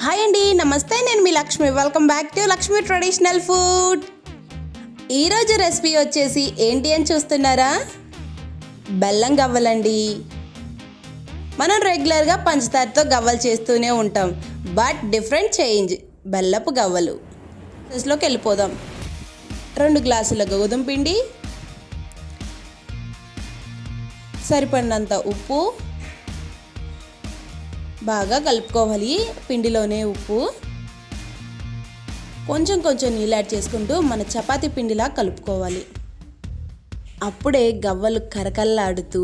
Hi అండి, నమస్తే. నేను మీ Lakshmi. Welcome back to Lakshmi traditional food. ఈరోజు రెసిపీ వచ్చేసి ఏంటి అని చూస్తున్నారా? బెల్లం గవ్వలండి. మనం రెగ్యులర్గా పంచదారతో గవ్వలు చేస్తూనే ఉంటాం, బట్ డిఫరెంట్ చేంజ్ బెల్లపు గవ్వలు. ప్రాసెస్లోకి వెళ్ళిపోదాం. 2 గ్లాసుల గోధుమ పిండి, సరిపడినంత ఉప్పు, బాగా కలుపుకోవాలి. పిండిలోనే ఉప్పు, కొంచెం కొంచెం నీళ్ళు యాడ్ చేసుకుంటూ మన చపాతీ పిండిలా కలుపుకోవాలి. అప్పుడే గవ్వలు కరకల్లాడుతూ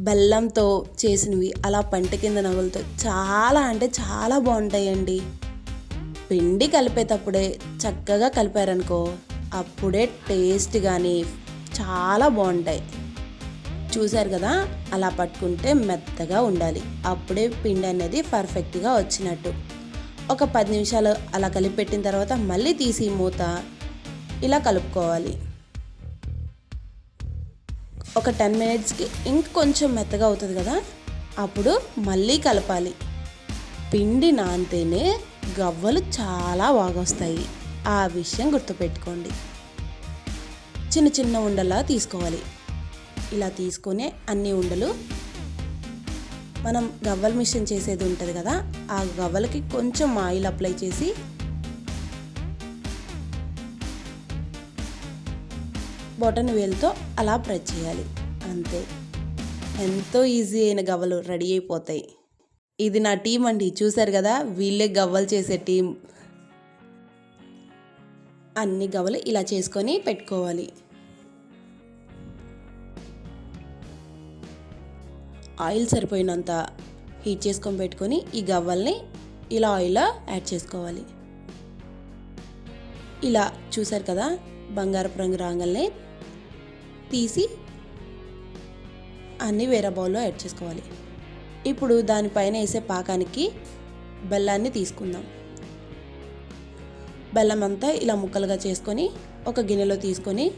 బెల్లంతో చేసినవి అలా పంట కింద నవ్వులతో చాలా అంటే చాలా బాగుంటాయండి. పిండి కలిపేటప్పుడే చక్కగా కలిపారనుకో, అప్పుడే టేస్ట్ కానీ చాలా బాగుంటాయి. చూసారు కదా, అలా పట్టుకుంటే మెత్తగా ఉండాలి. అప్పుడే పిండి అనేది పర్ఫెక్ట్గా వచ్చినట్టు. ఒక 10 నిమిషాలు అలా కలిపి పెట్టిన తర్వాత మళ్ళీ తీసి మూత ఇలా కలుపుకోవాలి. ఒక 10 మినిట్స్కి ఇంకొంచెం మెత్తగా అవుతుంది కదా, అప్పుడు మళ్ళీ కలపాలి. పిండి నానితేనే గవ్వలు చాలా బాగా వస్తాయి. ఆ విషయం గుర్తుపెట్టుకోండి. చిన్న చిన్న ఉండలా తీసుకోవాలి. ఇలా తీసుకొని అన్ని ఉండలు మనం గవ్వల మిషన్ చేసేది ఉంటుంది కదా, ఆ గవ్వలకి కొంచెం ఆయిల్ అప్లై చేసి బొటన వేలుతో అలా ప్రెస్ చేయాలి. అంతే, ఎంతో ఈజీ అయిన గవ్వలు రెడీ అయిపోతాయి. ఇది నా టీం అండి. చూసారు కదా, వీళ్ళే గవ్వలు చేసే టీం. అన్ని గవ్వలు ఇలా చేసుకొని పెట్టుకోవాలి. ఆయిల్ సరిపోయినంత హీట్ చేసుకొని పెట్టుకొని ఈ గవ్వల్ని ఇలా ఆయిల్లో యాడ్ చేసుకోవాలి. ఇలా చూసారు కదా, బంగారపు రంగు రాగానే తీసి అన్నీ వేరే బౌల్లో యాడ్ చేసుకోవాలి. ఇప్పుడు దానిపైన వేసే పాకానికి బెల్లాన్ని తీసుకుందాం. బెల్లం అంతా ఇలా ముక్కలుగా చేసుకొని ఒక గిన్నెలో తీసుకొని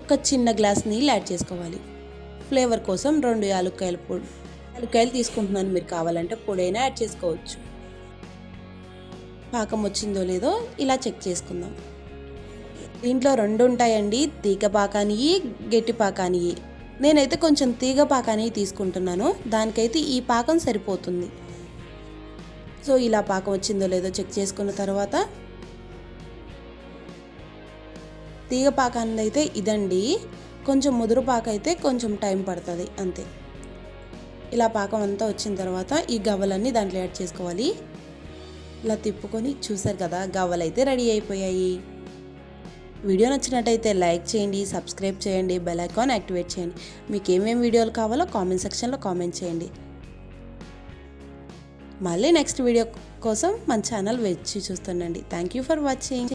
ఒక చిన్న గ్లాస్ నీళ్ళు యాడ్ చేసుకోవాలి. ఫ్లేవర్ కోసం 2 యాలక్కాయలు తీసుకుంటున్నాను. మీరు కావాలంటే పొడైనా యాడ్ చేసుకోవచ్చు. పాకం వచ్చిందో లేదో ఇలా చెక్ చేసుకుందాం. దీంట్లో 2 ఉంటాయండి, తీగ పాకానివి, గట్టి పాకానివి. నేనైతే కొంచెం తీగ పాకానివి తీసుకుంటున్నాను. దానికైతే ఈ పాకం సరిపోతుంది. సో ఇలా పాకం వచ్చిందో లేదో చెక్ చేసుకున్న తర్వాత, తీగ పాకాన్ని అయితే ఇదండి. కొంచెం ముదురు పాక అయితే కొంచెం టైం పడుతుంది, అంతే. ఇలా పాకం అంతా వచ్చిన తర్వాత ఈ గవ్వలన్నీ దాంట్లో యాడ్ చేసుకోవాలి. ఇలా తిప్పుకొని చూసారు కదా, గవ్వలు అయితే రెడీ అయిపోయాయి. వీడియో నచ్చినట్టయితే లైక్ చేయండి, సబ్స్క్రైబ్ చేయండి, బెల్ ఐకాన్ యాక్టివేట్ చేయండి. మీకు ఏమేమి వీడియోలు కావాలో కామెంట్ సెక్షన్లో కామెంట్ చేయండి. మళ్ళీ నెక్స్ట్ వీడియో కోసం మన ఛానల్ వేచి చూస్తుండండి. Thank you for watching.